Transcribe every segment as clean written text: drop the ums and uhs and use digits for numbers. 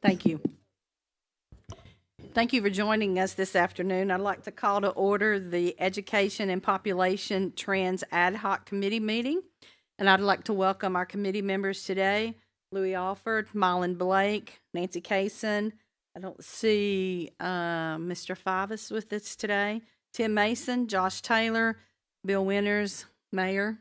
Thank you. Thank you for joining us this afternoon. I'd like to call to order the Education and Population Trends Ad Hoc Committee meeting. And I'd like to welcome our committee members today, Louis Alford, Mylan Blake, Nancy Kaysen. I don't see Mr. Fivas with us today. Tim Mason, Josh Taylor, Bill Winters, Mayor.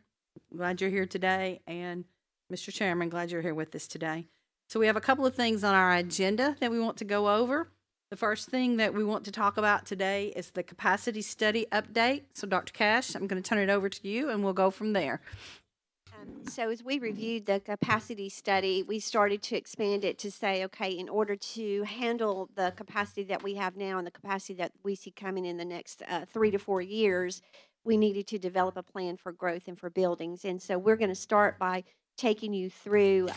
Glad you're here today. And Mr. Chairman, glad you're here with us today. So we have a couple of things on our agenda that we want to go over. The first thing that we want to talk about today is the capacity study update. So, Dr. Cash, I'm going to turn it over to you and we'll go from there. So as we reviewed the capacity study, we started to expand it to say, okay, in order to handle the capacity that we have now and the capacity that we see coming in the next 3 to 4 years, we needed to develop a plan for growth and for buildings. And so we're going to start by taking you through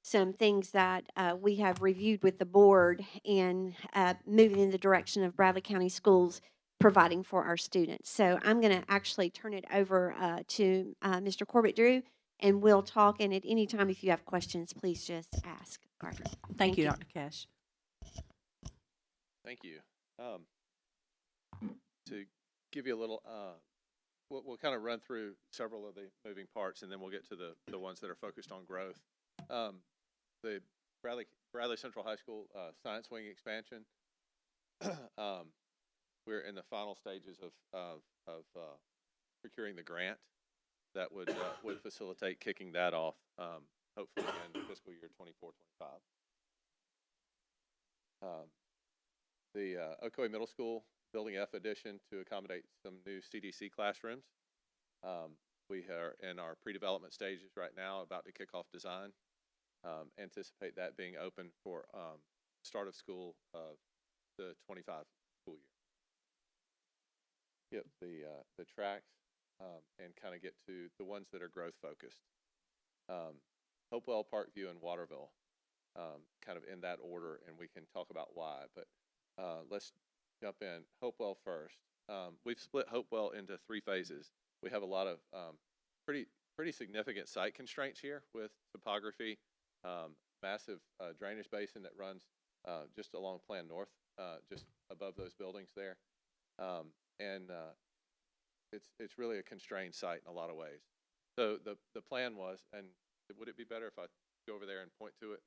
some things that we have reviewed with the board and moving in the direction of Bradley County Schools providing for our students. So I'm going to actually turn it over to Mr. Corbett Drew, and we'll talk. And at any time, if you have questions, please just ask. All right. Thank you, Dr. Cash. Thank you. To give you a little, we'll kind of run through several of the moving parts, and then we'll get to the ones that are focused on growth. The Bradley Central High School Science Wing expansion. We're in the final stages of procuring the grant that would facilitate kicking that off, hopefully in fiscal year 24-25. The Ocoee Middle School Building F addition to accommodate some new CDC classrooms. We are in our pre-development stages right now, about to kick off design. Anticipate that being open for start of school of the 25 school year. Get the tracks and kind of get to the ones that are growth focused. Hopewell, Parkview, and Waterville, kind of in that order, and we can talk about why. But let's jump in. Hopewell first. We've split Hopewell into 3 phases. We have a lot of pretty significant site constraints here with topography, massive drainage basin that runs just along Plan North, just above those buildings there. And it's really a constrained site in a lot of ways. So the plan was, and would it be better if I go over there and point to it?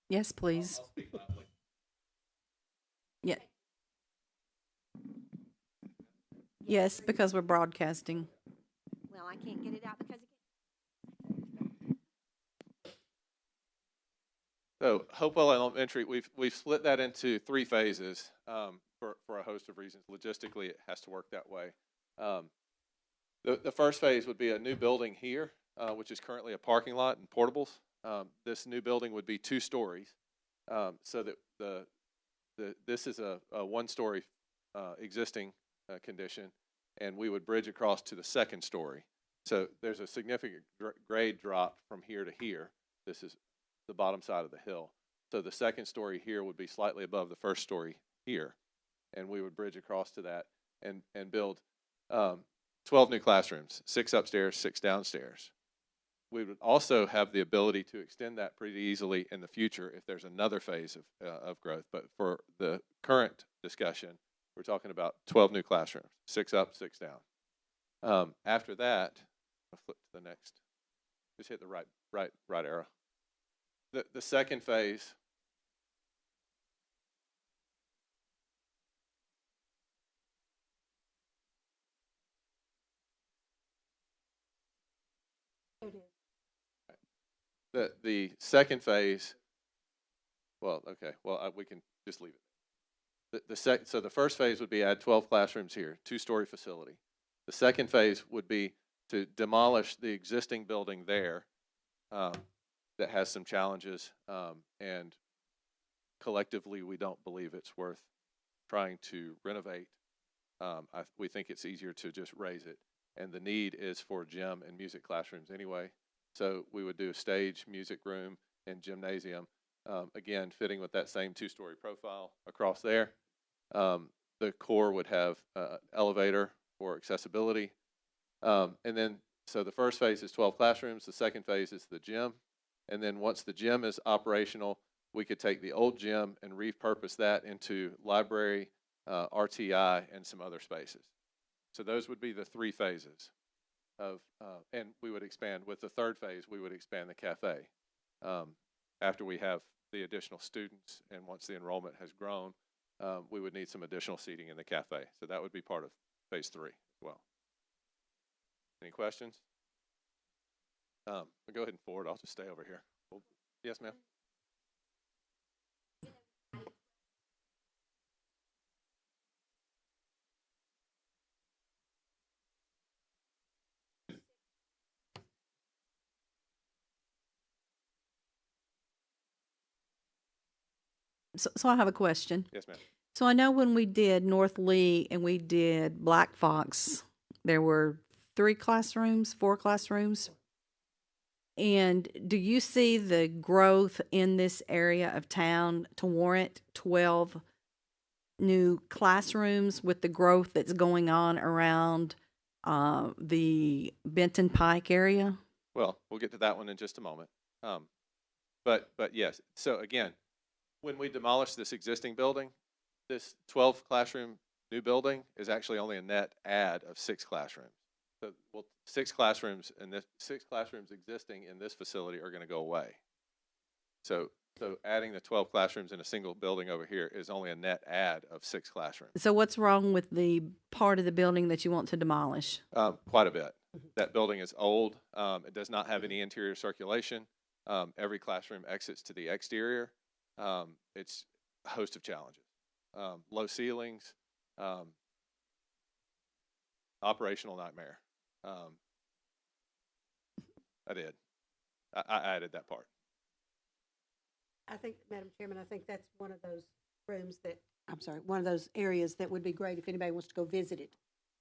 Yes, please. I'll speak loudly. Yeah. Yes, because we're broadcasting. Well, I can't get it out because So Hopewell Elementary, we've split that into 3 phases for a host of reasons. Logistically, it has to work that way. The first phase would be a new building here, which is currently a parking lot and portables. This new building would be 2 stories, so that this is a 1-story existing condition, and we would bridge across to the 2nd story. So there's a significant grade drop from here to here. This is the bottom side of the hill. So the 2nd story here would be slightly above the 1st story here, and we would bridge across to that and build 12 new classrooms, 6 upstairs, 6 downstairs. We would also have the ability to extend that pretty easily in the future if there's another phase of growth. But for the current discussion, we're talking about 12 new classrooms, 6 up, 6 down. After that, I'll flip to the next. Just hit the right arrow. The second phase. The second phase. Well, okay. Well, we can just leave it. So the first phase would be add 12 classrooms here, 2-story facility. The second phase would be to demolish the existing building there that has some challenges, and collectively we don't believe it's worth trying to renovate. We think it's easier to just raise it, and the need is for gym and music classrooms anyway. So we would do a stage, music room, and gymnasium, again fitting with that same 2-story profile across there. The core would have elevator for accessibility, and then so the first phase is 12 classrooms. The second phase is the gym. And then once the gym is operational, we could take the old gym and repurpose that into library, RTI, and some other spaces. So those would be the three phases of, and we would expand with the third phase, we would expand the cafe. After we have the additional students and once the enrollment has grown, we would need some additional seating in the cafe. So that would be part of phase 3 as well. Any questions? We'll go ahead and forward. I'll just stay over here. Yes, ma'am. So I have a question. Yes, ma'am. So I know when we did North Lee and we did Black Fox, there were 4 classrooms. And do you see the growth in this area of town to warrant 12 new classrooms with the growth that's going on around the Benton Pike area? Well, we'll get to that one in just a moment. But yes, so again, when we demolish this existing building, this 12 classroom new building is actually only a net add of 6 classrooms. So, well, 6 classrooms existing in this facility are going to go away. So adding the 12 classrooms in a single building over here is only a net add of 6 classrooms. So what's wrong with the part of the building that you want to demolish? Quite a bit. That building is old. It does not have any interior circulation. Every classroom exits to the exterior. It's a host of challenges. Low ceilings, operational nightmare. I added that part. I think, Madam Chairman, I think that's one of those rooms that, one of those areas that would be great if anybody wants to go visit it,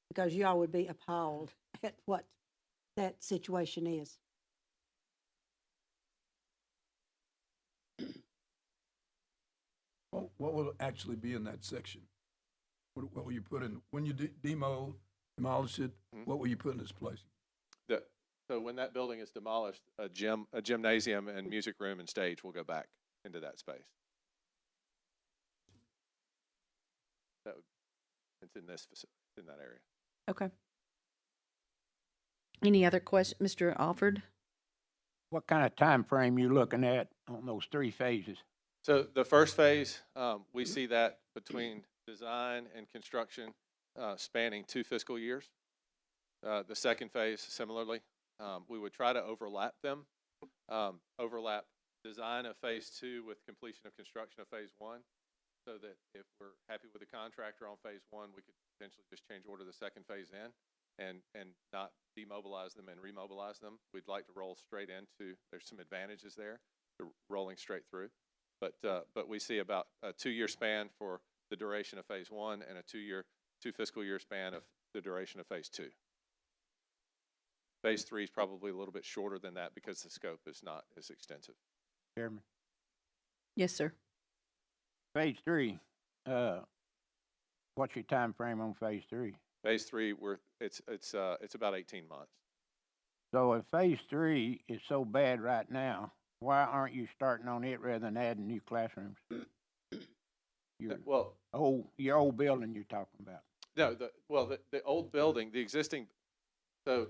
because y'all would be appalled at what that situation is. What will actually be in that section? What will you put in, when you demolish it, what will you put in its place? So when that building is demolished, a gymnasium and music room and stage will go back into that space. It's in this facility, in that area. Okay. Any other question, Mr. Alford? What kind of time frame you looking at on those 3 phases? So the first phase, we see that between design and construction spanning 2 fiscal years. The second phase, similarly, we would try to overlap them, overlap design of phase 2 with completion of construction of phase 1, so that if we're happy with the contractor on phase 1, we could potentially just change order the second phase in and not demobilize them and remobilize them. We'd like to roll straight into, there's some advantages there to rolling straight through. But we see about a 2-year span for the duration of phase 1 and a 2 fiscal year span of the duration of phase 2. Phase 3 is probably a little bit shorter than that because the scope is not as extensive. Chairman. Yes, sir. Phase 3, what's your time frame on phase 3? Phase 3, it's about 18 months. So if phase 3 is so bad right now, why aren't you starting on it rather than adding new classrooms? Your old building you're talking about. No, the old building, the existing, so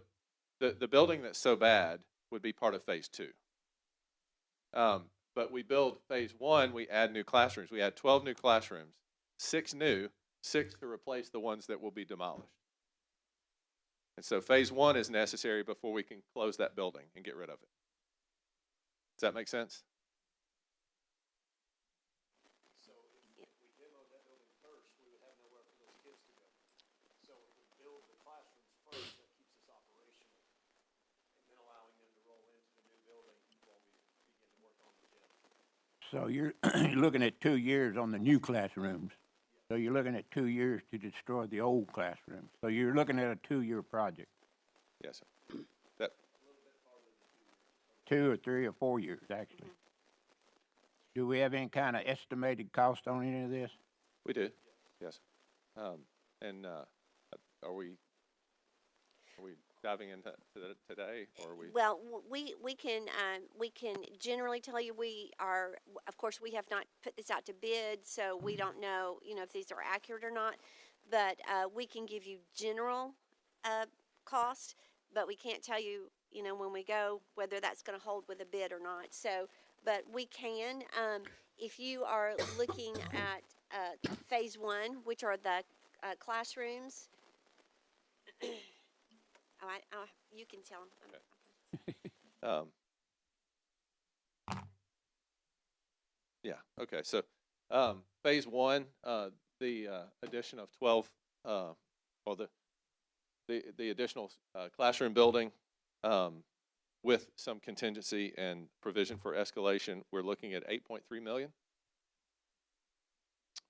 the building that's so bad would be part of phase 2. But we build phase 1, we add new classrooms. We add 12 new classrooms, 6 new, 6 to replace the ones that will be demolished. And so phase 1 is necessary before we can close that building and get rid of it. Does that make sense? So if we demoed that building first, we would have nowhere for those kids to go. So if we build the classrooms first, that keeps us operational, and then allowing them to roll into the new building while we begin to work on the gym. So you're looking at 2 years on the new classrooms. So you're looking at 2 years to destroy the old classrooms. So you're looking at a 2-year project. Yes, sir. That 2 or 3 or 4 years, actually. Do we have any kind of estimated cost on any of this? we do. Yes. And are we? Are we diving into today, or are we? Well, we can generally tell you of course we have not put this out to bid, so we don't know if these are accurate or not. But we can give you general cost, but we can't tell you when we go whether that's going to hold with a bid or not. So, but we can if you are looking at phase 1, which are the classrooms. You can tell them. Yeah. Okay. So, phase 1, the addition of 12, or the additional classroom building, with some contingency and provision for escalation, we're looking at $8.3 million.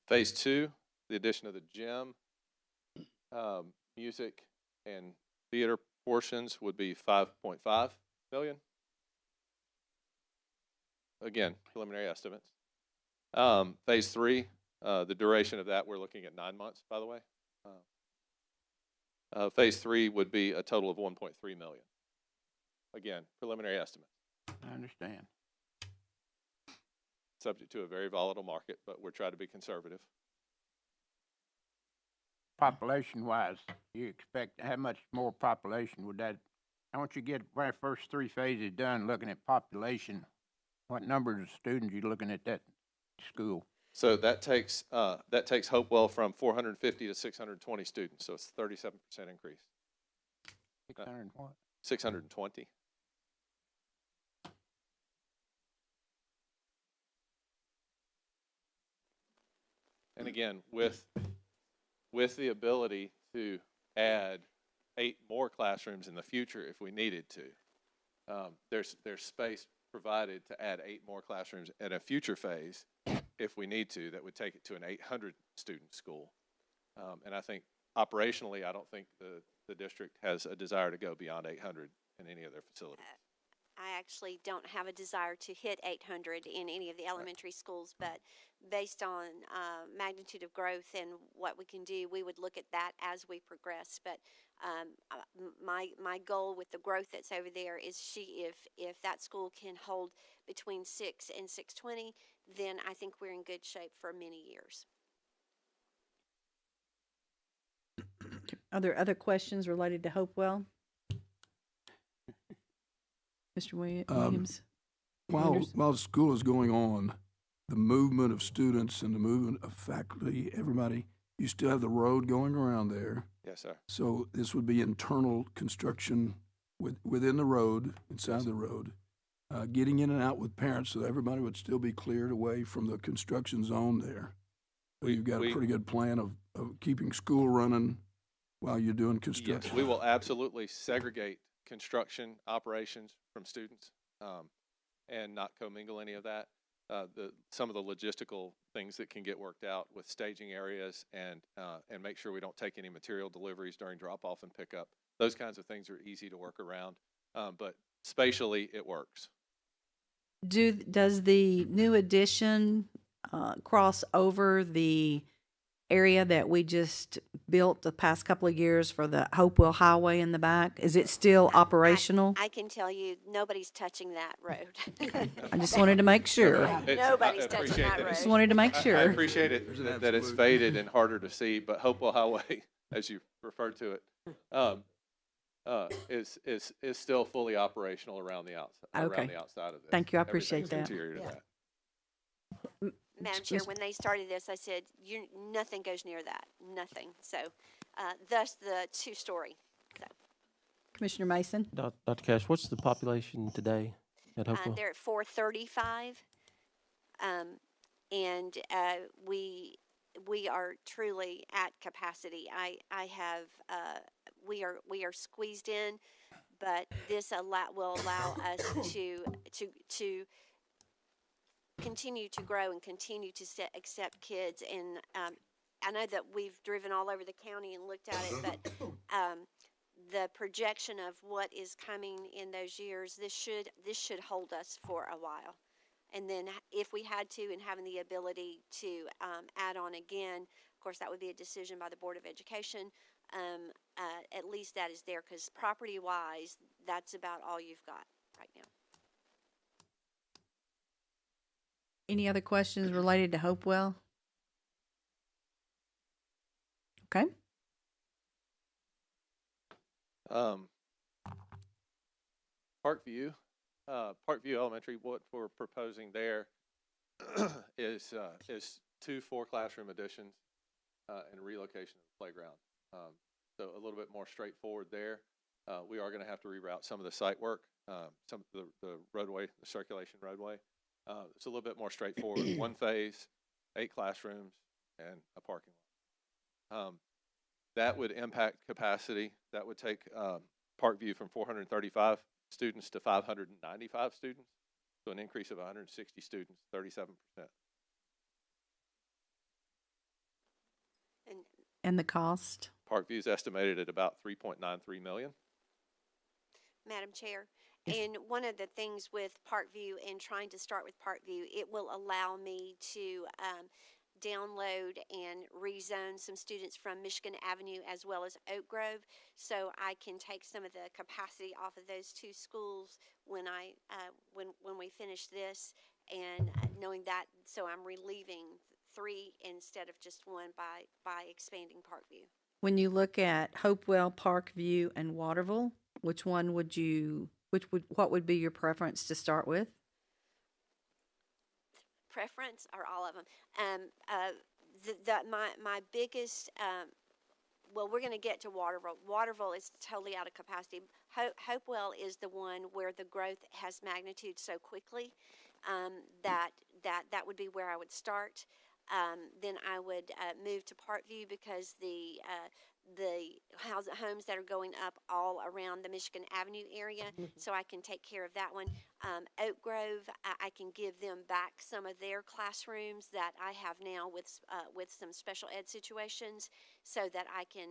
Phase 2, the addition of the gym, music and theater portions would be $5.5 million. Again, preliminary estimates. Phase 3, the duration of that, we're looking at 9 months, by the way. Phase 3 would be a total of $1.3 million. Again, preliminary estimates. I understand. Subject to a very volatile market, but we're trying to be conservative. Population-wise, you expect, how much more population would that, once you get our first 3 phases done, looking at population, what numbers of students you looking at that school? So that takes Hopewell from 450 to 620 students. So it's a 37% increase. 600 what? 620. And again, with the ability to add 8 more classrooms in the future if we needed to, there's space provided to add 8 more classrooms at a future phase if we need to. That would take it to an 800 student school. And I think operationally, I don't think the district has a desire to go beyond 800 in any of their facilities. I actually don't have a desire to hit 800 in any of the elementary schools, but based on magnitude of growth and what we can do, we would look at that as we progress. But my goal with the growth that's over there is if that school can hold between 6 and 620, then I think we're in good shape for many years. Are there other questions related to Hopewell? Mr. Williams? While school is going on, the movement of students and the movement of faculty, everybody, you still have the road going around there. Yes, sir. So this would be internal construction within the road, inside the road, getting in and out with parents, so everybody would still be cleared away from the construction zone there. So you've got a pretty good plan of keeping school running while you're doing construction. Yes, we will absolutely segregate construction operations from students, and not commingle any of that. Some of the logistical things that can get worked out with staging areas and make sure we don't take any material deliveries during drop-off and pickup. Those kinds of things are easy to work around, but spatially it works. Does the new addition cross over the area that we just built the past couple of years for the Hopewell Highway in the back? Is it still operational? I can tell you nobody's touching that road. I just wanted to make sure. Nobody's touching that road. Just wanted to make I sure. appreciate it that it's faded and harder to see, but Hopewell Highway, as you referred to it, is still fully operational around the outside. Okay. Around the outside of this. Thank you. I appreciate Everything's that. interior to that. Madam Chair, when they started this, I said, nothing goes near that, nothing. So, thus the 2-story. So, Commissioner Mason? Dr. Cash, what's the population today at Hopewell? they're at 435, and we are truly at capacity. We are squeezed in, but this will allow us to continue to grow and continue to accept kids. And I know that we've driven all over the county and looked at it, but the projection of what is coming in those years, this should hold us for a while. And then if we had to and having the ability to add on again, of course, that would be a decision by the Board of Education. at least that is there, because property-wise, that's about all you've got right now. Any other questions related to Hopewell? Okay. Parkview Elementary, what we're proposing there is 2 4-classroom additions and relocation of the playground. So a little bit more straightforward there. We are going to have to reroute some of the site work, some of the roadway, the circulation roadway. It's a little bit more straightforward. 1 phase, 8 classrooms, and a parking lot. That would impact capacity. That would take Parkview from 435 students to 595 students, so an increase of 160 students, 37%. And the cost? Parkview is estimated at about $3.93 million. Madam Chair, Yes. and one of the things with Parkview and trying to start with Parkview, it will allow me to download and rezone some students from Michigan Avenue as well as Oak Grove, so I can take some of the capacity off of those 2 schools when when we finish this, and knowing that, so I'm relieving 3 instead of just 1 by expanding Parkview. When you look at Hopewell, Parkview, and Waterville, what would be your preference to start with? Preference or all of them? My biggest, well, we're going to get to Waterville. Waterville is totally out of capacity. Hopewell is the one where the growth has magnitude so quickly that would be where I would start. Then I would move to Parkview, because the homes that are going up all around the Michigan Avenue area, so I can take care of that one. Oak Grove, I can give them back some of their classrooms that I have now with some special ed situations, so that I can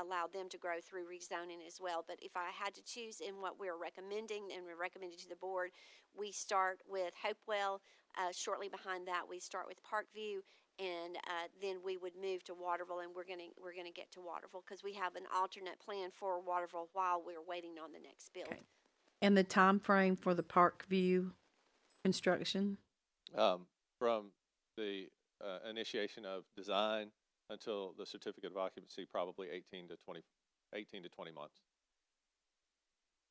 allow them to grow through rezoning as well. But if I had to choose in what we're recommending, and we're recommending to the board, we start with Hopewell. Shortly behind that, we start with Parkview, and then we would move to Waterville, and we're gonna get to Waterville, because we have an alternate plan for Waterville while we're waiting on the next build. Okay. And the time frame for the Parkview construction? From the initiation of design until the certificate of occupancy, probably 18 to 20 months.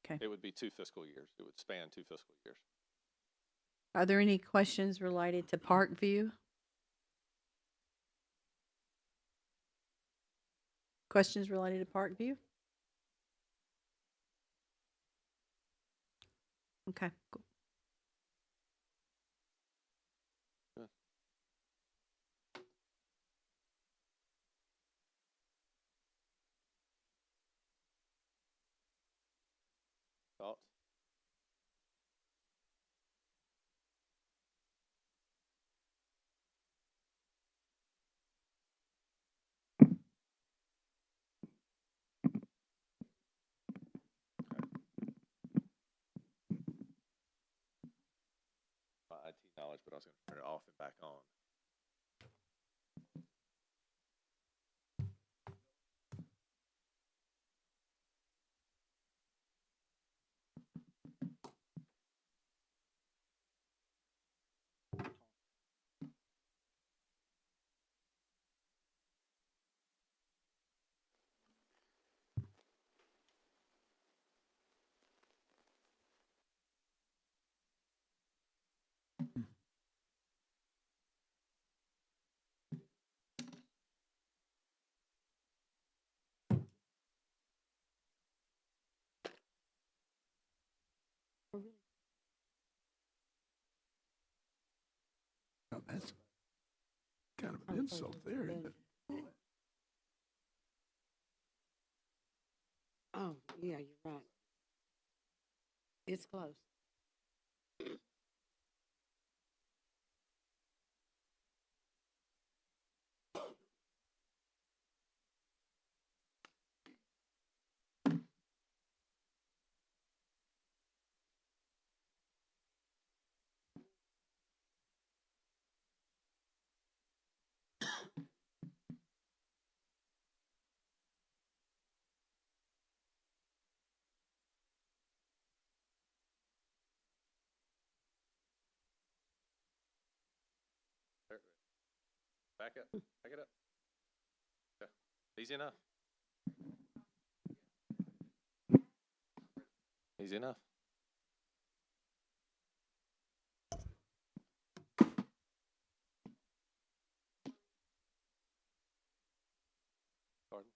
Okay. It would be 2 fiscal years. It would span 2 fiscal years. Are there any questions related to Parkview? Questions related to Parkview? Okay, cool. Thoughts? My IT knowledge, but I was going to turn it off and back on. Now, that's kind of an insult there, isn't it? Oh, yeah, you're right. It's close. Back up. Back it up. Okay. Easy enough. Easy enough. Pardon?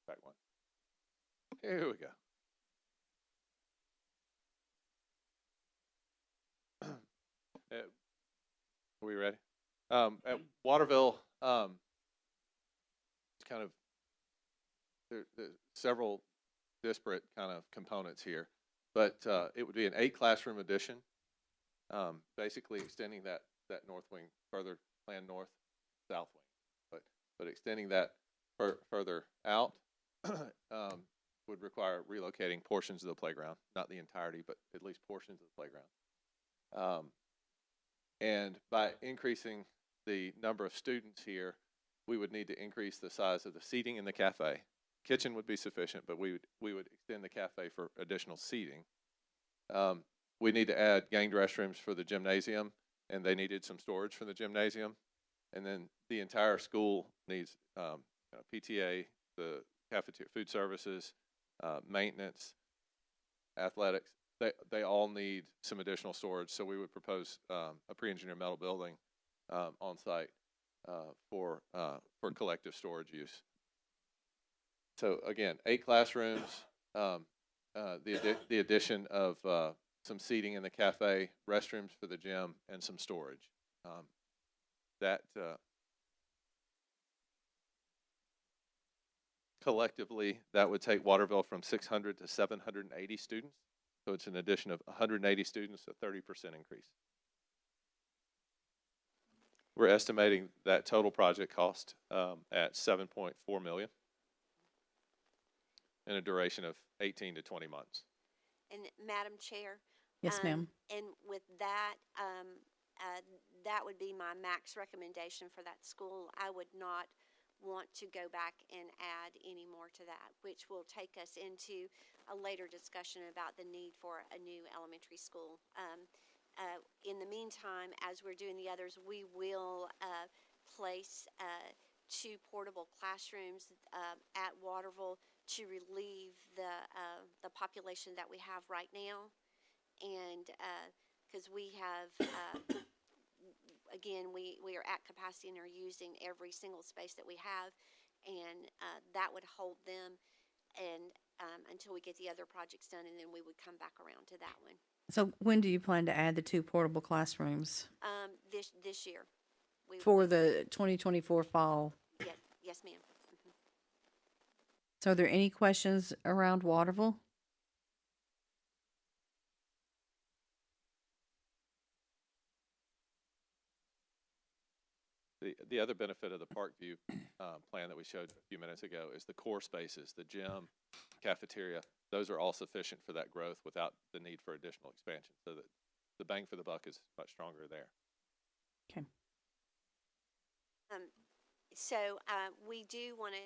Back one. Here we go. Are we ready? At Waterville, it's kind of there's several disparate kind of components here, but it would be an 8 classroom addition, basically extending that north wing further, planned north, south wing, but extending that further out would require relocating portions of the playground, not the entirety, but at least portions of the playground. And by increasing the number of students here, we would need to increase the size of the seating in the cafe. Kitchen would be sufficient, but we would extend the cafe for additional seating. We need to add ganged restrooms for the gymnasium, and they needed some storage for the gymnasium. And then the entire school needs PTA, the cafeteria, food services, maintenance, athletics. They all need some additional storage, so we would propose a pre-engineered metal building on site for collective storage use. So again, 8 classrooms, the addition of some seating in the cafe, restrooms for the gym, and some storage. Collectively, that would take Waterville from 600 to 780 students. So it's an addition of 180 students, a 30% increase. We're estimating that total project cost at $7.4 million in a duration of 18 to 20 months. And Madam Chair? Yes, ma'am. And with that, that would be my max recommendation for that school. I would not want to go back and add any more to that, which will take us into a later discussion about the need for a new elementary school. In the meantime, as we're doing the others, we will place 2 portable classrooms at Waterville to relieve the population that we have right now. And because we have, again, we are at capacity and are using every single space that we have, and that would hold them and until we get the other projects done, and then we would come back around to that one. So when do you plan to add the 2 portable classrooms? This year. For the 2024 fall? Yes, ma'am. Mm-hmm. So are there any questions around Waterville? The other benefit of the Parkview plan that we showed a few minutes ago is the core spaces, the gym, cafeteria. Those are all sufficient for that growth without the need for additional expansion. So that the bang for the buck is much stronger there. Okay. So we do want to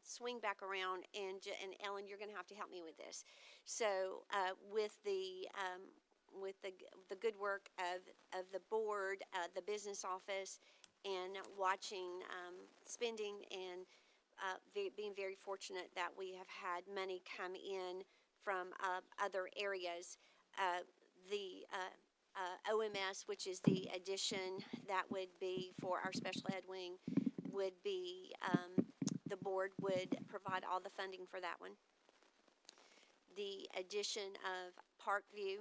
swing back around, and Ellen, you're going to have to help me with this. So with the good work of the board, the business office, and watching spending and being very fortunate that we have had money come in from other areas. The OMS, which is the addition that would be for our special ed wing, would be, the board would provide all the funding for that one. The addition of Parkview,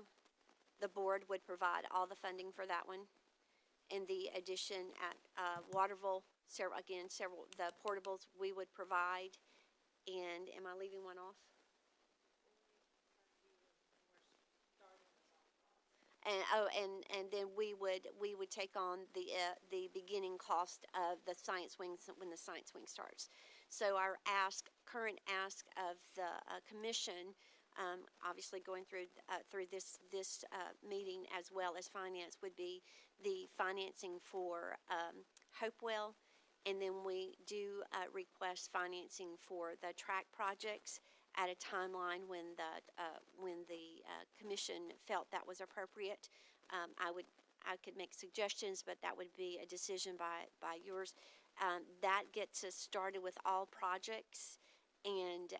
the board would provide all the funding for that one. And the addition at Waterville, several, the portables we would provide. And am I leaving one off? And then we would take on the beginning cost of the science wing when the science wing starts. So our current ask of the commission, obviously going through this meeting as well as finance, would be the financing for Hopewell And then we do request financing for the track projects at a timeline when the commission felt that was appropriate. I could make suggestions, but that would be a decision by yours. That gets us started with all projects and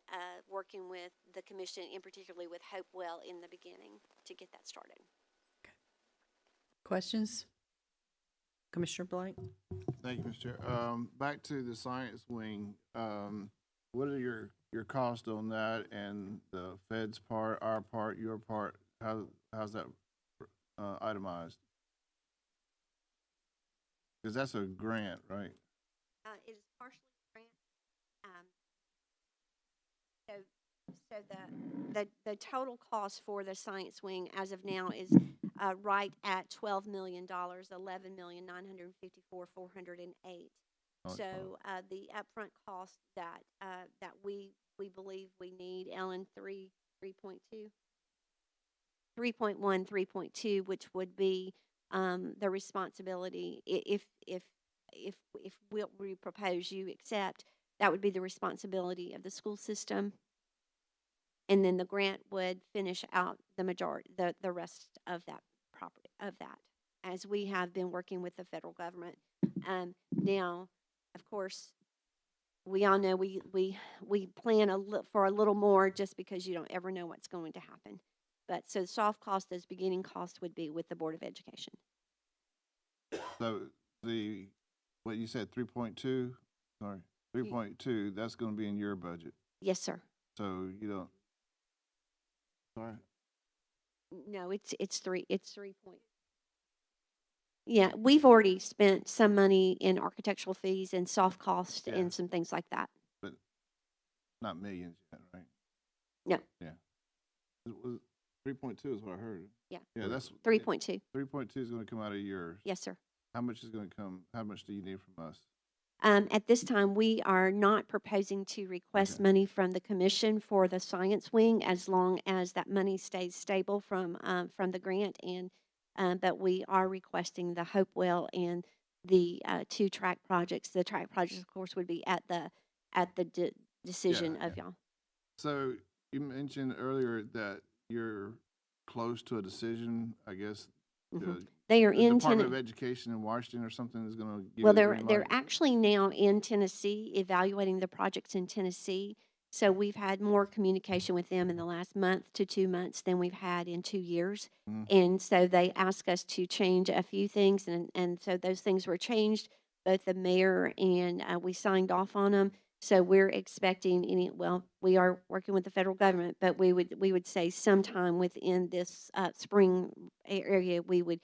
working with the commission, and particularly with Hopewell in the beginning to get that started. Questions? Commissioner Blake? Thank you, Mr. Chair. Back to the science wing, what are your costs on that and the Fed's part, our part, your part? How's that itemized? Because that's a grant, right? It is partially grant. So the total cost for the science wing as of now is right at $12 million, $11,954,408. So the upfront cost that we believe we need, Ellen, 3.1, 3.2, which would be the responsibility if what we propose you accept, that would be the responsibility of the school system. And then the grant would finish out the majority, the rest of that property, as we have been working with the federal government. Now, of course, we all know we plan for a little more just because you don't ever know what's going to happen. But so soft cost, as beginning cost, would be with the Board of Education. So what you said, 3.2, sorry, 3.2, that's going to be in your budget. Yes, sir. So you don't, sorry? No, it's 3 point. Yeah, we've already spent some money in architectural fees and soft cost and some things like that. But not millions yet, right? No. Yeah. It was 3.2 is what I heard. Yeah. Yeah, that's 3.2. 3.2 is going to come out of yours. Yes, sir. How much is going to come? How much do you need from us? At this time, we are not proposing to request money from the commission for the science wing, as long as that money stays stable from the grant. But we are requesting the Hopewell and the 2 track projects. The track projects, of course, would be at the decision of y'all. So you mentioned earlier that you're close to a decision, I guess. Mm-hmm. They are in Department of Education in Washington or something is going to give well, you the green they're light? actually now in Tennessee evaluating the projects in Tennessee. So we've had more communication with them in the last month to 2 months than we've had in 2 years. And so they asked us to change a few things, and so those things were changed. Both the mayor and we signed off on them. So we're expecting we are working with the federal government, but we would say sometime within this spring area we would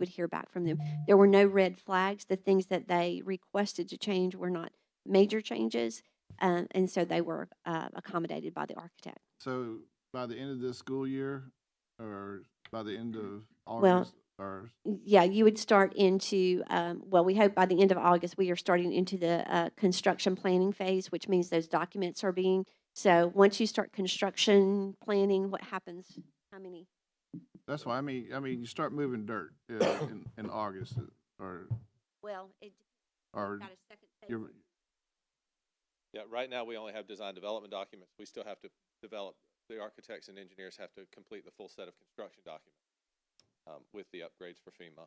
hear back from them. There were no red flags. The things that they requested to change were not major changes, and so they were accommodated by the architect. So by the end of this school year, or by the end of August, yeah, you would start into, we hope by the end of August, we are starting into the construction planning phase, which means those documents are being, so once you start construction planning, what happens? How many? That's why, I mean, you start moving dirt in August, or Well, it or got a second phase. Yeah, right now we only have design development documents. We still have to develop, the architects and engineers have to complete the full set of construction documents with the upgrades for FEMA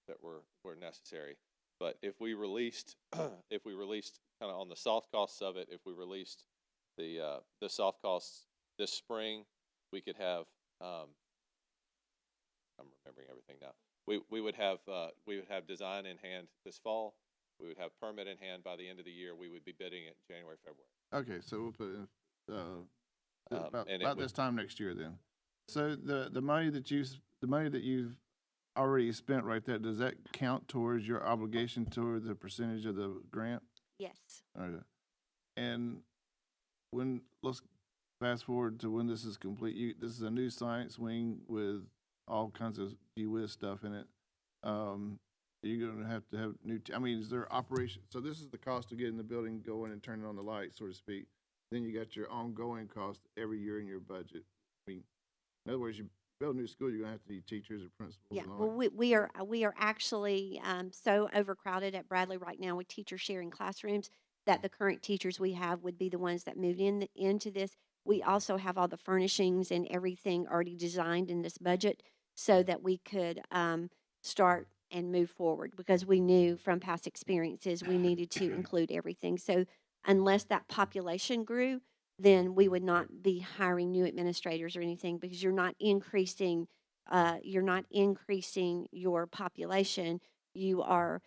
that were necessary. But if we released, kind of on the soft costs of it, if we released the soft costs this spring, we could have, I'm remembering everything now. We would have design in hand this fall. We would have permit in hand by the end of the year. We would be bidding it in January, February. Okay, so we'll put in about this time next year then. So the money that you've already spent right there, does that count towards your obligation toward the percentage of the grant? Yes. Okay. And let's fast forward to when this is complete. This is a new science wing with all kinds of gee whiz stuff in it. You're going to have new, is there operation? So this is the cost of getting the building going and turning on the lights, so to speak. Then you got your ongoing cost every year in your budget. In other words, build a new school, you're gonna have to need teachers or principals Yeah, and all well, that. we are actually so overcrowded at Bradley right now with teachers sharing classrooms that the current teachers we have would be the ones that moved into this. We also have all the furnishings and everything already designed in this budget so that we could start and move forward because we knew from past experiences we needed to include everything. So unless that population grew, then we would not be hiring new administrators or anything because you're not increasing your population. You are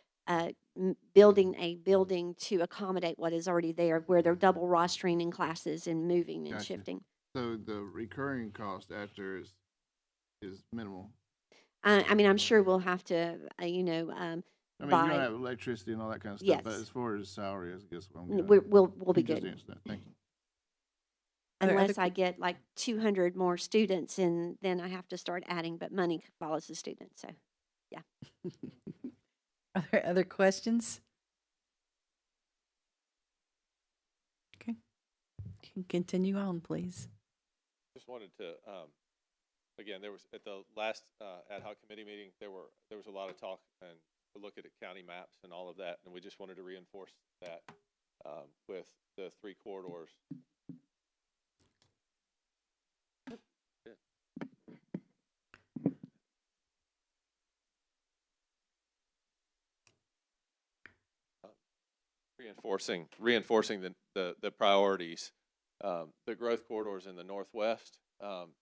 building a building to accommodate what is already there, where they're double rostering in classes and moving and Gotcha. shifting. So the recurring cost after is minimal. I mean, I'm sure we'll have to, I mean, you're buy. gonna have electricity and all that kind of stuff, Yes. but as far as salary, I guess what I'm getting. We'll be You just good. answered that. Thank you. Are there other Unless I get like 200 more students, and then I have to start adding, but money follows the student. So, yeah. Are there other questions? Okay. You can continue on, please. Just wanted to, again, there was, at the last ad hoc committee meeting, there was a lot of talk and to look at county maps and all of that, and we just wanted to reinforce that with the 3 corridors. Reinforcing the priorities. The growth corridors in the northwest,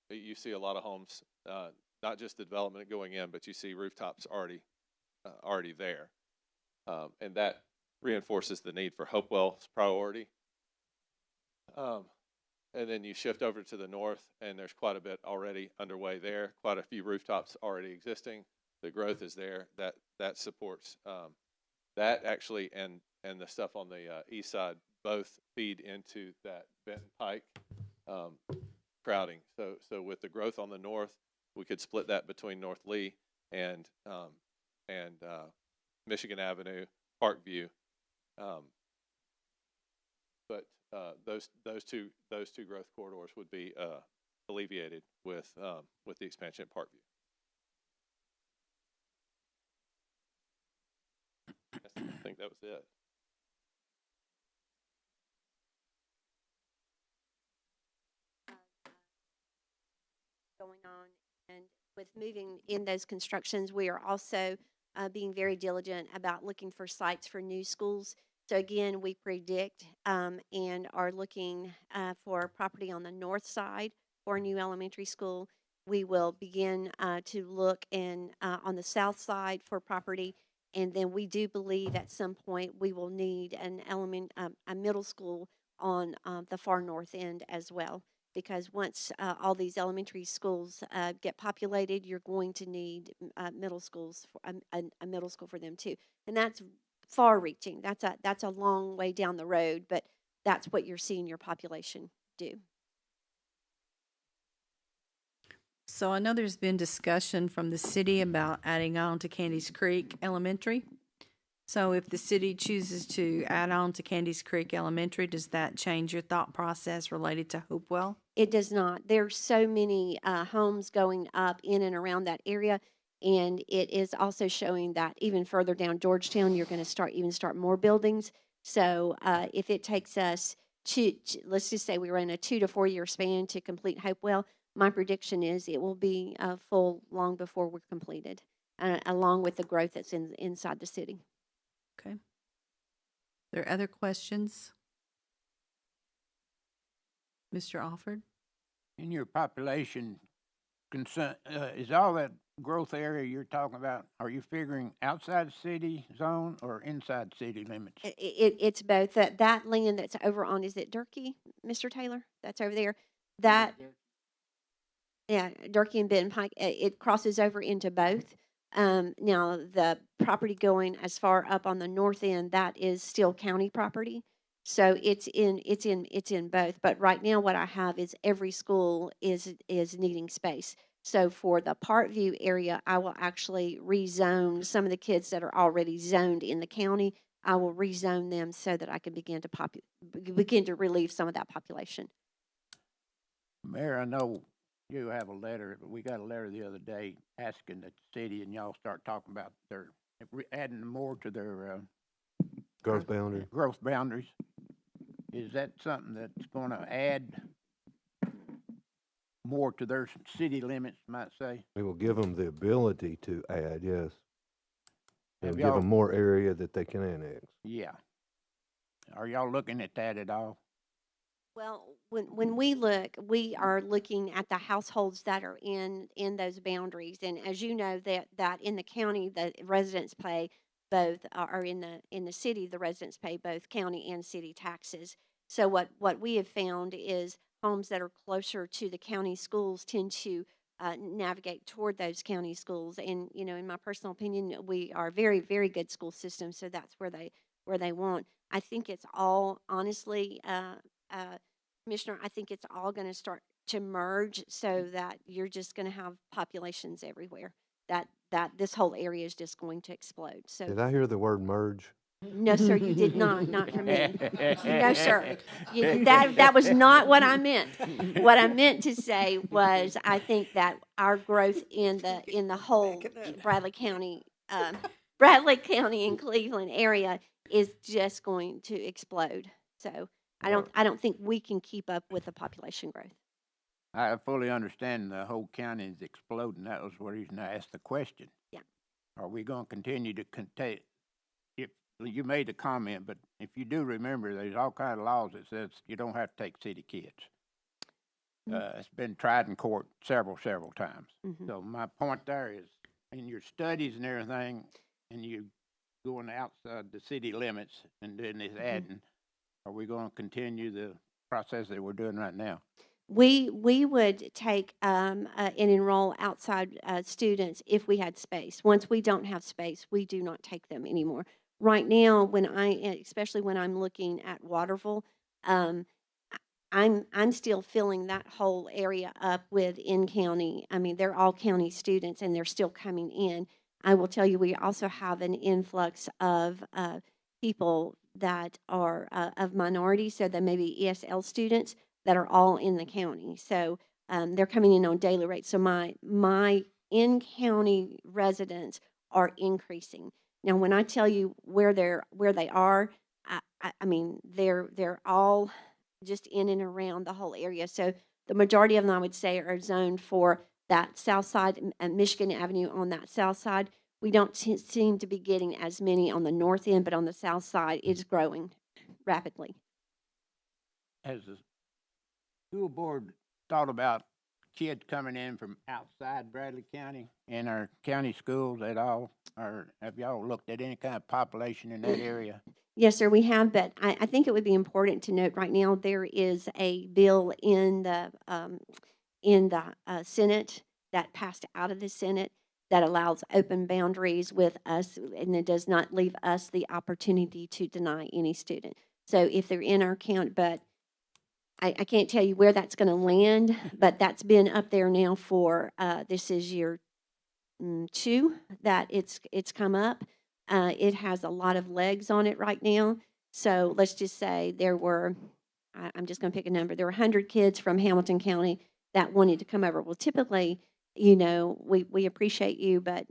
you see a lot of homes, not just the development going in, but you see rooftops already there, and that reinforces the need for Hopewell's priority. And then you shift over to the north, and there's quite a bit already underway there. Quite a few rooftops already existing. The growth is there. That supports that actually, and the stuff on the east side both feed into that Benton Pike crowding. So with the growth on the north, we could split that between North Lee and Michigan Avenue, Parkview. But those two growth corridors would be alleviated with the expansion at Parkview. I think that was it. Going on, and with moving in those constructions, we are also being very diligent about looking for sites for new schools. So again, we predict and are looking for property on the north side for a new elementary school. We will begin to look on the south side for property, and then we do believe at some point we will need a middle school on the far north end as well, because once all these elementary schools get populated, you're going to need middle schools, a middle school for them too, and that's far-reaching. That's a long way down the road, but that's what you're seeing your population do. So I know there's been discussion from the city about adding on to Candies Creek Elementary. So if the city chooses to add on to Candies Creek Elementary, does that change your thought process related to Hopewell? It does not. There's so many homes going up in and around that area, and it is also showing that even further down Georgetown, you're going to start more buildings. So if it takes us let's just say we were in a 2 to 4 year span to complete Hopewell, my prediction is it will be full long before we're completed, along with the growth that's inside the city. Okay. There are other questions? Mr. Alford? In your population concern, is all that growth area you're talking about, are you figuring outside city zone or inside city limits? It's both. That land that's over on, is it Durkee, Mr. Taylor? That's over there. That, yeah, Durkee and Benton Pike, it crosses over into both. Now, the property going as far up on the north end, that is still county property. So it's in both. But right now, what I have is every school is needing space. So for the Parkview area, I will actually rezone some of the kids that are already zoned in the county. I will rezone them so that I can begin to relieve some of that population. Mayor, I know You have a letter, we got a letter the other day asking that the city and y'all start talking about their, adding more to their, Growth boundary. growth boundaries. Is that something that's gonna add more to their city limits, might say? It will give them the ability to add, yes. It'll Have give y'all- them more area that they can annex. Yeah. Are y'all looking at that at all? Well, when we look, we are looking at the households that are in those boundaries, and as you know, that in the county, the residents pay both, or in the city, the residents pay both county and city taxes. So what we have found is homes that are closer to the county schools tend to navigate toward those county schools, and in my personal opinion, we are very, very good school system, so that's where they want. I think it's all honestly. Commissioner, I think it's all going to start to merge so that you're just going to have populations everywhere. That this whole area is just going to explode. So Did I hear the word merge? no, sir, you did not. Not from me. No, sir. That was not what I meant. What I meant to say was I think that our growth in the whole Bradley County and Cleveland area is just going to explode. So I don't think we can keep up with the population growth. I fully understand the whole county is exploding. That was the reason I asked the question. Yeah. Are we going to continue to contain? If you made a comment, but if you do remember, there's all kind of laws that says you don't have to take city kids. It's been tried in court several times. Mm-hmm. So my point there is, in your studies and everything, and you going outside the city limits and doing this adding, are we going to continue the process that we're doing right now? We would take and enroll outside students if we had space. Once we don't have space, we do not take them anymore. Right now, especially when I'm looking at Waterville, I'm still filling that whole area up with in-county. I mean, they're all county students, and they're still coming in. I will tell you, we also have an influx of people that are of minorities, so they may be ESL students that are all in the county. So they're coming in on daily rates. So my in-county residents are increasing. Now, when I tell you where they are, I mean they're all just in and around the whole area. So the majority of them, I would say, are zoned for that south side, Michigan Avenue on that south side. We don't seem to be getting as many on the north end, but on the south side, it's growing rapidly. Has the school board thought about kids coming in from outside Bradley County in our county schools at all? Or have y'all looked at any kind of population in that area? Yes, sir, we have, but I think it would be important to note right now there is a bill in the Senate that passed out of the Senate that allows open boundaries with us, and it does not leave us the opportunity to deny any student. So if they're in our county, but I can't tell you where that's going to land, but that's been up there now for this is year 2 that it's come up. It has a lot of legs on it right now. So let's just say there were, I'm just going to pick a number. There were 100 kids from Hamilton County that wanted to come over. Well, typically, we appreciate you, but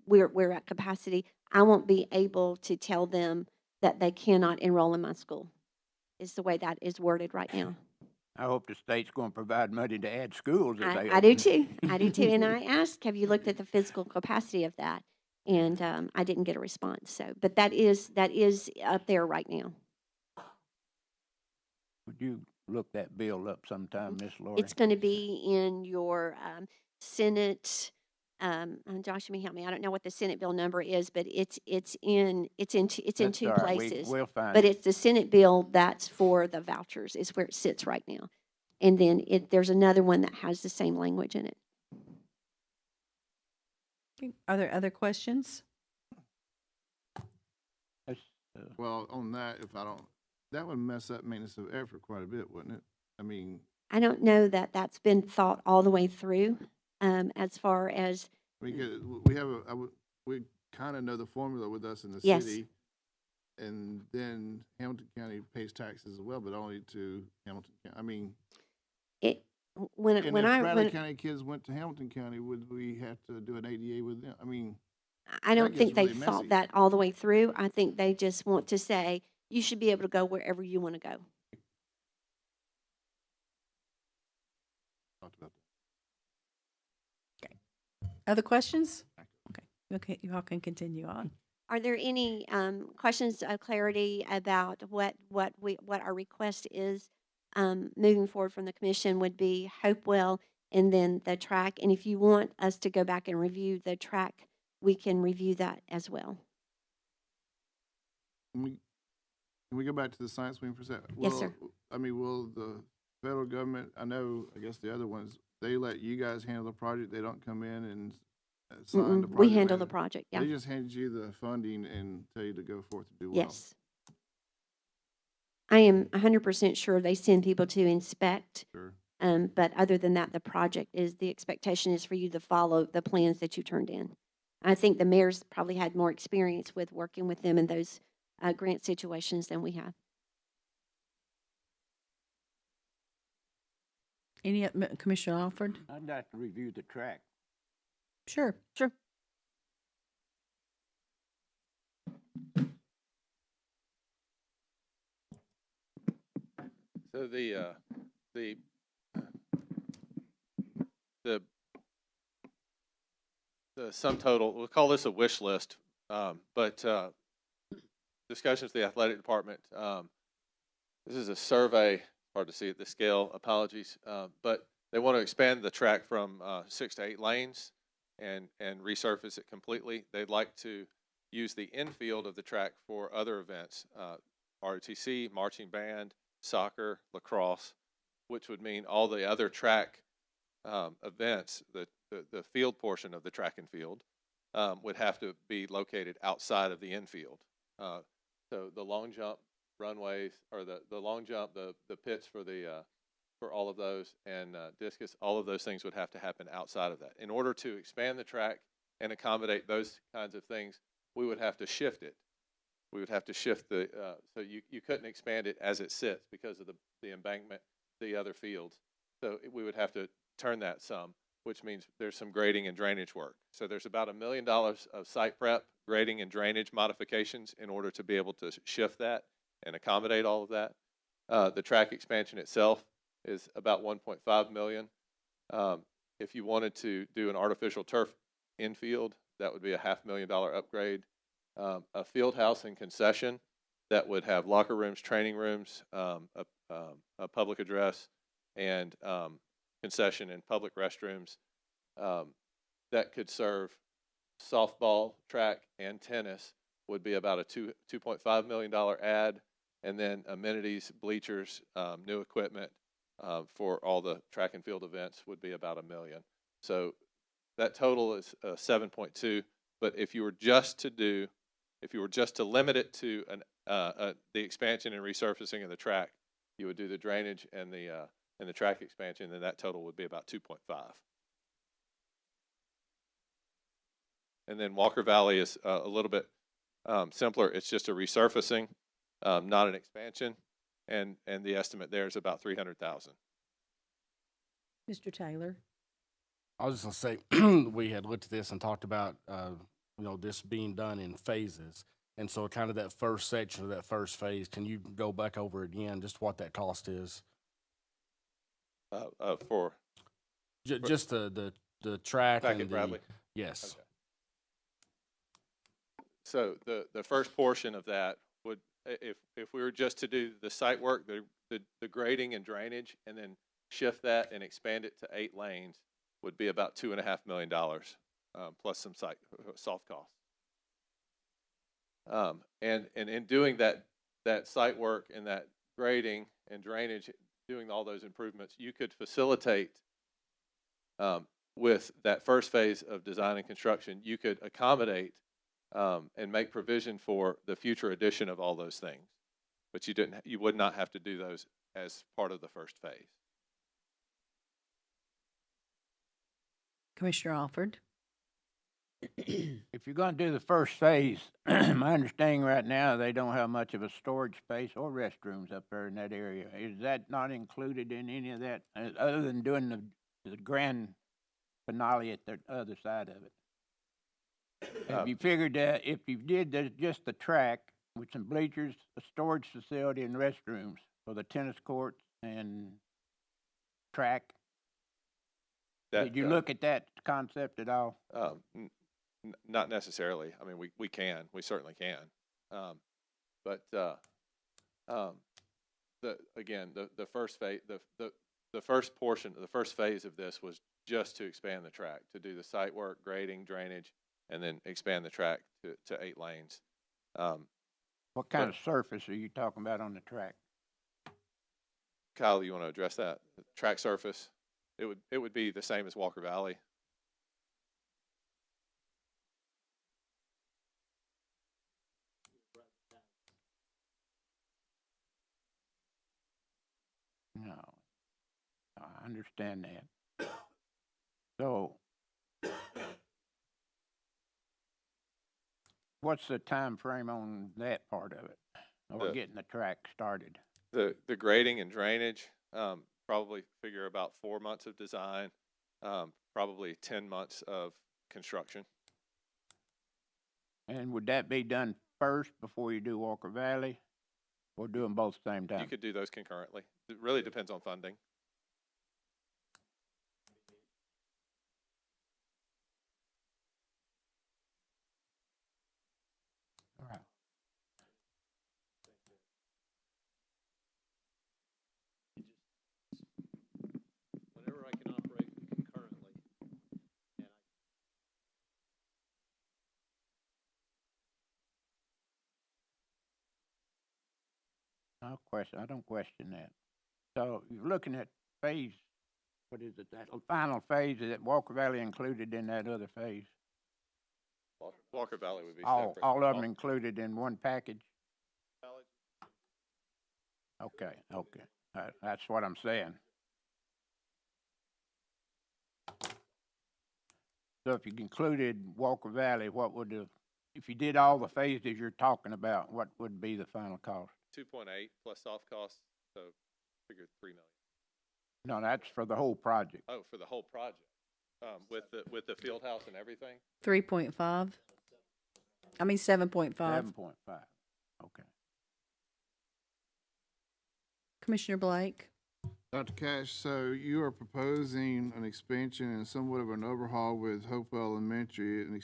we're at capacity. I won't be able to tell them that they cannot enroll in my school. Is the way that is worded right now. I hope the state's going to provide money to add schools. I do too. I do too. And I asked, have you looked at the physical capacity of that? And I didn't get a response. So, but that is up there right now. Would you look that bill up sometime, Miss Lori? It's going to be in your Senate. Josh, you may help me. I don't know what the Senate bill number is, but it's in two places. We'll find but it. it's the Senate bill that's for the vouchers. Is where it sits right now, and then there's another one that has the same language in it. Are there other questions? Well, on that, that would mess up maintenance of effort quite a bit, wouldn't it? I mean, I don't know that that's been thought all the way through, as far as. we kind of know the formula with us in the Yes. city, and then Hamilton County pays taxes as well, but only to Hamilton County. I mean, when And when if I Bradley when County kids went to Hamilton County, would we have to do an ADA with them? I mean, I don't gets think they really thought messy. that all the way through. I think they just want to say you should be able to go wherever you want to go. talked about Other questions? Okay. Okay, you all can continue on. Are there any questions of clarity about what our request is moving forward from the commission would be Hopewell and then the track? And if you want us to go back and review the track, we can review that as well. Can we go back to the science wing for a second? Yes, sir. I mean, will the federal government, I guess the other ones, they let you guys handle the project, they don't come in and sign the project? We handle the manager? project, yeah. They just hand you the funding and tell you to go forth and do well? Yes. I am 100% sure they send people to inspect. Sure. But other than that, the expectation is for you to follow the plans that you turned in. I think the mayor's probably had more experience with working with them in those grant situations than we have. Any, Commissioner Alford? I'd like to review the track. Sure. Sure. So the sum total, we'll call this a wish list, but discussions with the athletic department. This is a survey, hard to see at this scale, apologies, but they want to expand the track from 6 to 8 lanes and resurface it completely. They'd like to use the infield of the track for other events, ROTC, marching band, soccer, lacrosse, which would mean all the other track events, the field portion of the track and field would have to be located outside of the infield. So the long jump runways, or the long jump, the pits for all of those, and discus, all of those things would have to happen outside of that. In order to expand the track and accommodate those kinds of things, we would have to shift it. We would have to shift so you couldn't expand it as it sits because of the embankment, the other fields. So we would have to turn that some, which means there's some grading and drainage work. So there's about $1 million of site prep, grading and drainage modifications in order to be able to shift that and accommodate all of that. The track expansion itself is about $1.5 million. If you wanted to do an artificial turf infield, that would be a $500,000 upgrade. A field house and concession that would have locker rooms, training rooms, a public address, and concession and public restrooms that could serve softball, track, and tennis would be about a $2.5 million add, and then amenities, bleachers, new equipment for all the track and field events would be about $1 million. So that total is 7.2. But if you were just to limit it to the expansion and resurfacing of the track, you would do the drainage and the track expansion, then that total would be about 2.5. And then Walker Valley is a little bit simpler. It's just a resurfacing, not an expansion, and the estimate there is about $300,000. Mr. Taylor? I was just gonna say, we had looked at this and talked about, this being done in phases. And so kind of that first section of that first phase, can you go back over again, just what that cost is? Just the track back and at Bradley? Yes. Okay. So the first portion of that would, if we were just to do the site work, the grading and drainage, and then shift that and expand it to 8 lanes, would be about $2.5 million, plus some soft costs. And in doing that site work and that grading and drainage, doing all those improvements, you could facilitate with that first phase of design and construction, you could accommodate and make provision for the future addition of all those things. But you would not have to do those as part of the first phase. Commissioner Alford? If you're gonna do the first phase, my understanding right now, they don't have much of a storage space or restrooms up there in that area. Is that not included in any of that, other than doing the grand finale at the other side of it? Have you figured that if you did just the track with some bleachers, a storage facility, and restrooms for the tennis courts and track, did you look at that concept at all? Not necessarily. I mean, we can. We certainly can. But the first phase, the first portion, the first phase of this was just to expand the track, to do the site work, grading, drainage, and then expand the track to 8 lanes. What kind of surface are you talking about on the track? Kyle, you want to address that? The track surface, it would be the same as Walker Valley. No, I understand that. So, what's the time frame on that part of it, or getting the track started? The grading and drainage, probably figure about 4 months of design, probably 10 months of construction. And would that be done first before you do Walker Valley, or do them both at the same time? You could do those concurrently. It really depends on funding. All right. Whenever I can operate concurrently, and I don't question that. So you're looking at phase, what is it, that final phase, is that Walker Valley included in that other phase? Walker Valley would be All separate. of them included in one package? Okay, that's what I'm saying. So if you included Walker Valley, what would if you did all the phases you're talking about, what would be the final cost? 2.8 plus soft costs, so figure 3 million. No, that's for the whole project. Oh, for the whole project, with the field house and everything. 3.5. I mean 7.5. 7.5. Okay. Commissioner Blake. Dr. Cash, so you are proposing an expansion and somewhat of an overhaul with Hopewell Elementary, an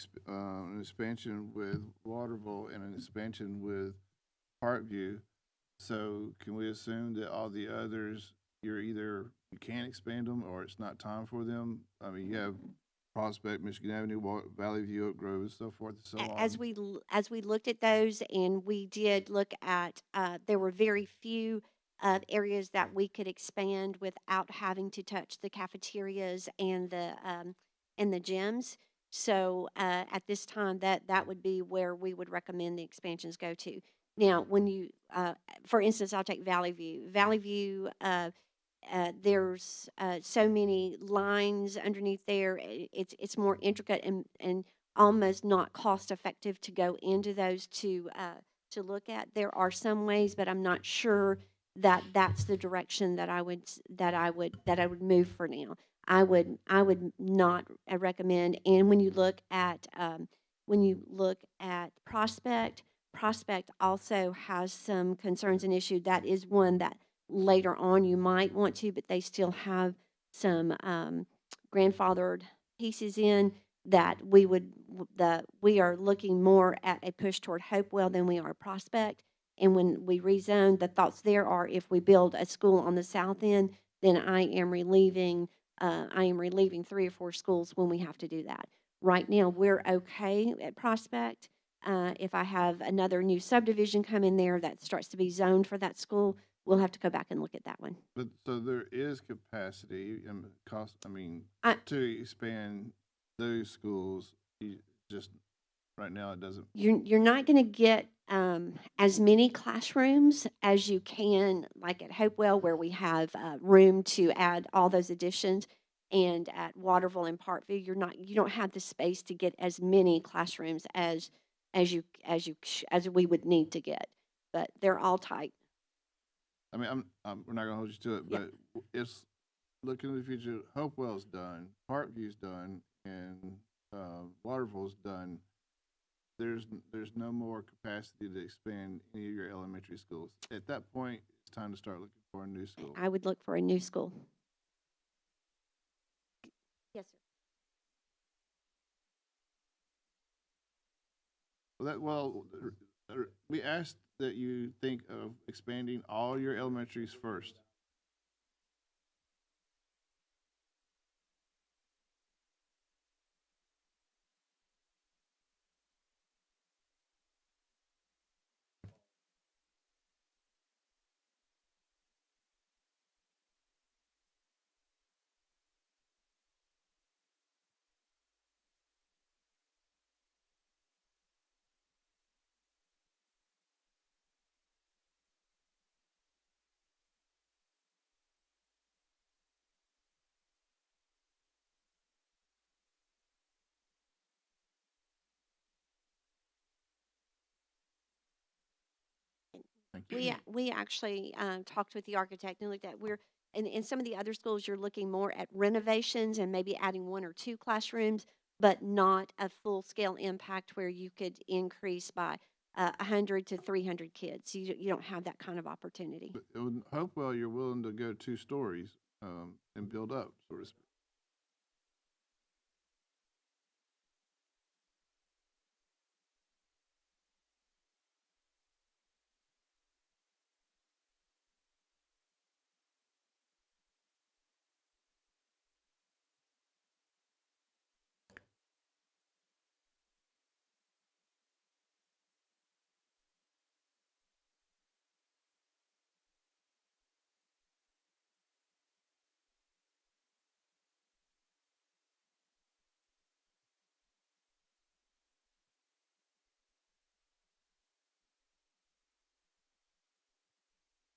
expansion with Waterville, and an expansion with Parkview. So can we assume that all the others, you can't expand them or it's not time for them? I mean, you have Prospect, Michigan Avenue, Valley View, Oak Grove, and so forth and so on. As we looked at those, and we did look at, there were very few areas that we could expand without having to touch the cafeterias and the gyms. So at this time, that would be where we would recommend the expansions go to. Now, when you, for instance, I'll take Valley View. Valley View, there's so many lines underneath there. It's more intricate and almost not cost effective to go into those to look at. There are some ways, but I'm not sure that that's the direction that I would move for now. I would not recommend. And when you look at Prospect also has some concerns and issues. That is one that later on you might want to, but they still have some grandfathered pieces in that we are looking more at a push toward Hopewell than we are Prospect. And when we rezone, the thoughts there are if we build a school on the south end, then I am relieving 3 or 4 schools when we have to do that. Right now, we're okay at Prospect. If I have another new subdivision come in there that starts to be zoned for that school, we'll have to go back and look at that one. But so there is capacity and cost, to expand those schools. Just right now it doesn't. You're not going to get as many classrooms as you can, like at Hopewell, where we have room to add all those additions. And at Waterville and Parkview, you don't have the space to get as many classrooms as we would need to get. But they're all tight. I mean, we're not gonna hold you to it, Yeah. but it's looking in the future. Hopewell's done, Parkview's done, and Waterville's done. There's no more capacity to expand any of your elementary schools. At that point, it's time to start looking for a new school. I would look for a new school. Yes, sir. We asked that you think of expanding all your elementaries first. Thank you. We actually talked with the architect and looked at in some of the other schools you're looking more at renovations and maybe adding 1 or 2 classrooms, but not a full scale impact where you could increase by 100 to 300 kids. You don't have that kind of opportunity. But in Hopewell, you're willing to go 2 stories and build up, so to speak.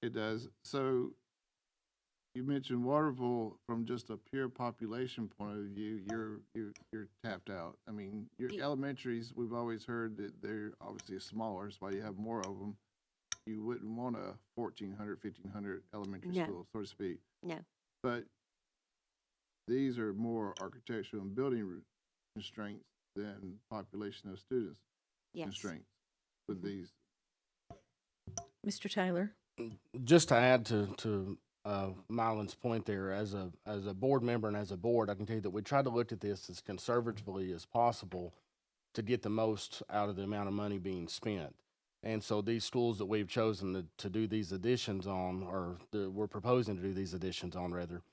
It does. So you mentioned Waterville from just a pure population point of view. You're tapped out. I mean, your elementaries. We've always heard that they're obviously smaller. That's why you have more of them. You wouldn't want a 1,400, 1,500 elementary No. school, so to speak. No. But these are more architectural and building constraints than population of students Yes. constraints with these. Mr. Taylor? Just to add to Mylan's point there, as a board member and as a board, I can tell you that we try to look at this as conservatively as possible to get the most out of the amount of money being spent. And so these schools that we've chosen to do these additions on, or we're proposing to do these additions on rather,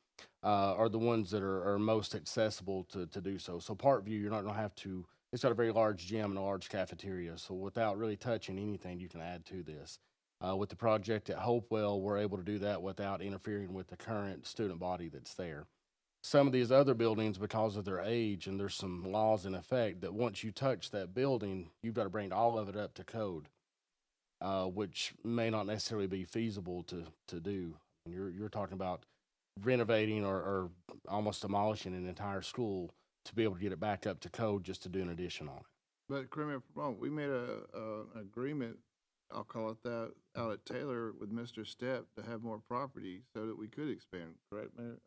are the ones that are most accessible to do so. So Parkview, you're not going to have to, it's got a very large gym and a large cafeteria. So without really touching anything, you can add to this. With the project at Hopewell, we're able to do that without interfering with the current student body that's there. Some of these other buildings, because of their age, and there's some laws in effect that once you touch that building, you've got to bring all of it up to code, which may not necessarily be feasible to do. You're talking about renovating or almost demolishing an entire school to be able to get it back up to code just to do an addition on it. But correct me if I'm wrong, we made an agreement, I'll call it that, out at Taylor with Mr. Stepp to have more property so that we could expand, correct, Mayor?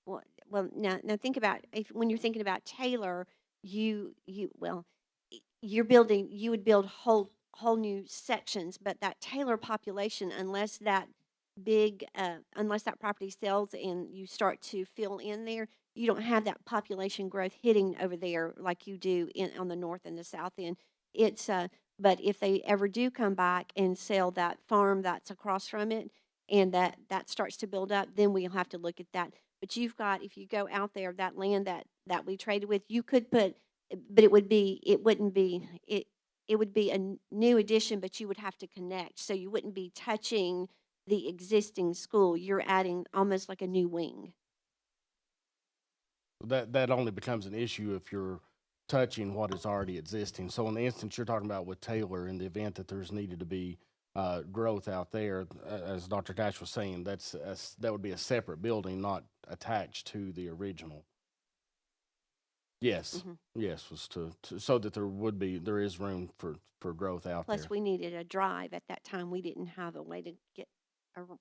Well, now think about when you're thinking about Taylor, you're building. You would build whole new sections, but that Taylor population, unless that unless that property sells and you start to fill in there, you don't have that population growth hitting over there like you do on the north and the south end. It's but if they ever do come back and sell that farm that's across from it, and that starts to build up, then we'll have to look at that. But you've got, if you go out there, that land that we traded with, you could put, but it would be, it wouldn't be, it would be a new addition, but you would have to connect. So you wouldn't be touching the existing school. You're adding almost like a new wing. That only becomes an issue if you're touching what is already existing. So in the instance you're talking about with Taylor, in the event that there's needed to be growth out there. As Dr. Cash was saying, that would be a separate building, not attached to the original. Yes, yes, was to so that there is room for growth out there. Plus, we needed a drive at that time. We didn't have a way to get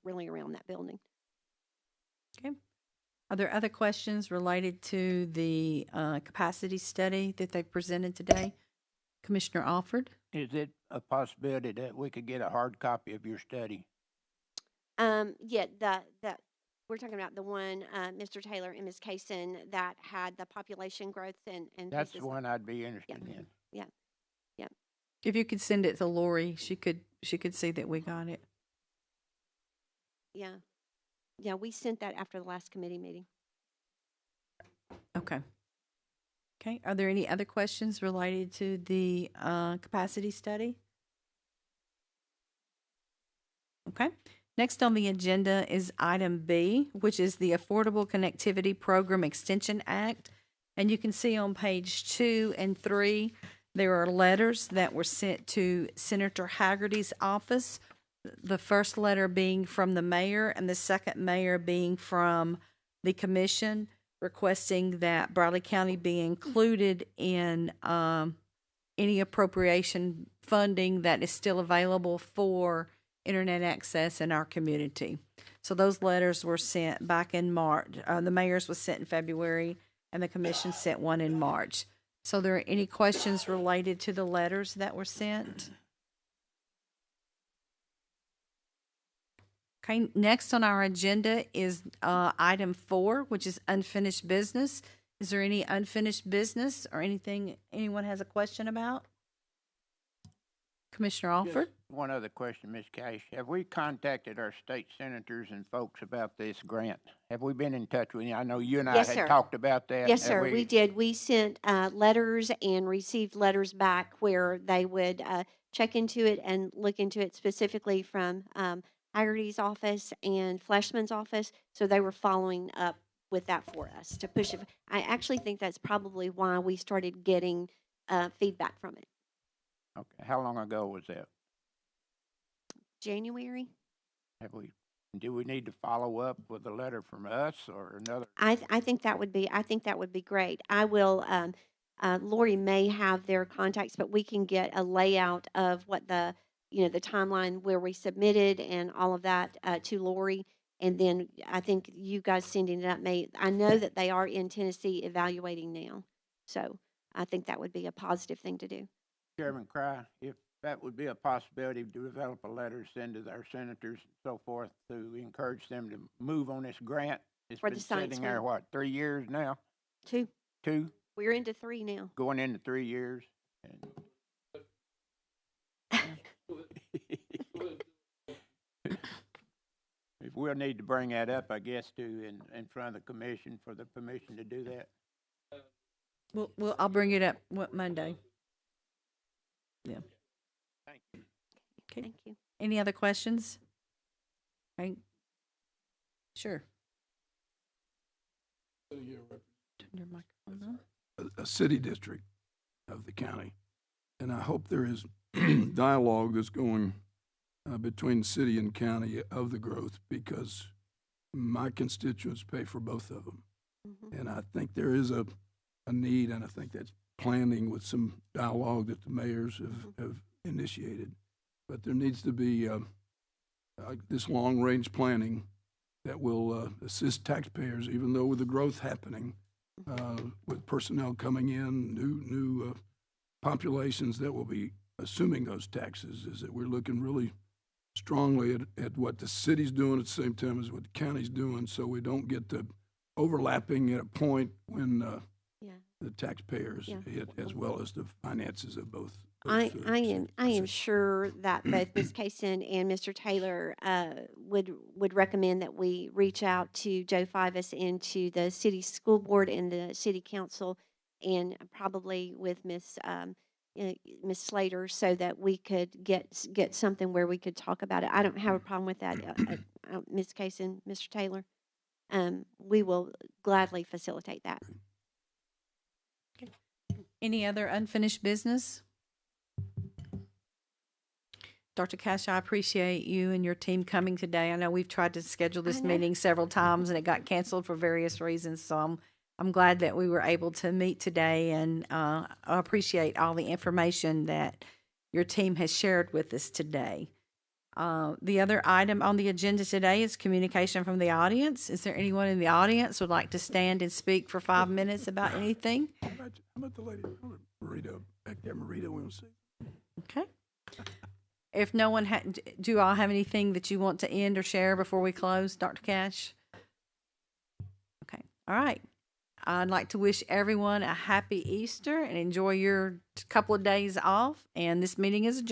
really around that building. Okay. Are there other questions related to the capacity study that they presented today? Commissioner Alford? Is it a possibility that we could get a hard copy of your study? Yeah, we're talking about the one, Mr. Taylor and Ms. Kaysen, that had the population growth and That's pieces. the one I'd be interested in. Yeah. If you could send it to Lori, she could see that we got it. Yeah. Yeah, we sent that after the last committee meeting. Okay. Okay. Are there any other questions related to the capacity study? Okay. Next on the agenda is item B, which is the Affordable Connectivity Program Extension Act. And you can see on page 2 and 3, there are letters that were sent to Senator Haggerty's office. The first letter being from the mayor and the second mayor being from the commission, requesting that Bradley County be included in any appropriation funding that is still available for internet access in our community. So those letters were sent back in March. The mayor's was sent in February, and the commission sent one in March. So are there any questions related to the letters that were sent? Okay, next on our agenda is item 4, which is unfinished business. Is there any unfinished business or anything anyone has a question about? Commissioner Alford? Just one other question, Ms. Cash. Have we contacted our state senators and folks about this grant? Have we been in touch with you? I know you and Yes, I sir. had talked about that. Yes, Have sir, we did. We sent letters and received letters back where they would check into it and look into it specifically from Haggerty's office and Fleshman's office. So they were following up with that for us to push it. I actually think that's probably why we started getting feedback from it. Okay. How long ago was that? January? Do we need to follow up with a letter from us or another? I think that would be great. I will. Lori may have their contacts, but we can get a layout of what the timeline where we submitted and all of that to Lori, and then I think you guys sending it up may. I know that they are in Tennessee evaluating now, so I think that would be a positive thing to do. Chairman Cry, if that would be a possibility to develop a letter, send to our senators and so forth to encourage them to move on this grant. It's For been the science sitting there, wing. 3 years now? 2. 2? We're into 3 now. Going into 3 years. If we'll need to bring that up, I guess, too, in front of the commission for the permission to do that. Well, I'll bring it up Monday. Yeah. Thank you. Okay. Thank you. Any other questions? Okay. Sure. Turn your microphone on. A city district of the county. And I hope there is dialogue that's going between city and county of the growth, because my constituents pay for both of them. Mm-hmm. And I think there is a need, and I think that's planning with some dialogue that the mayors have initiated. But there needs to be this long-range planning that will assist taxpayers, even though with the growth happening, with personnel coming in, new populations that will be assuming those taxes, is that we're looking really strongly at what the city's doing at the same time as what the county's doing, so we don't get the overlapping at a point when the taxpayers hit, as well as the finances of both. I am sure that both Ms. Kaysen and Mr. Taylor would recommend that we reach out to Joe Fivas and to the city school board and the city council, and probably with Ms. Slater, so that we could get something where we could talk about it. I don't have a problem with that, Ms. Kaysen, Mr. Taylor. We will gladly facilitate that. Any other unfinished business? Dr. Cash, I appreciate you and your team coming today. I know we've tried to schedule this meeting several times and it got canceled for various reasons. So I'm glad that we were able to meet today, and I appreciate all the information that your team has shared with us today. The other item on the agenda today is communication from the audience. Is there anyone in the audience who would like to stand and speak for 5 minutes about anything? How about the lady, Marita, back there, Marita, we want to see. Okay. If no one, do you all have anything that you want to end or share before we close, Dr. Cash? Okay. All right. I'd like to wish everyone a happy Easter and enjoy your couple of days off. And this meeting is adjourned.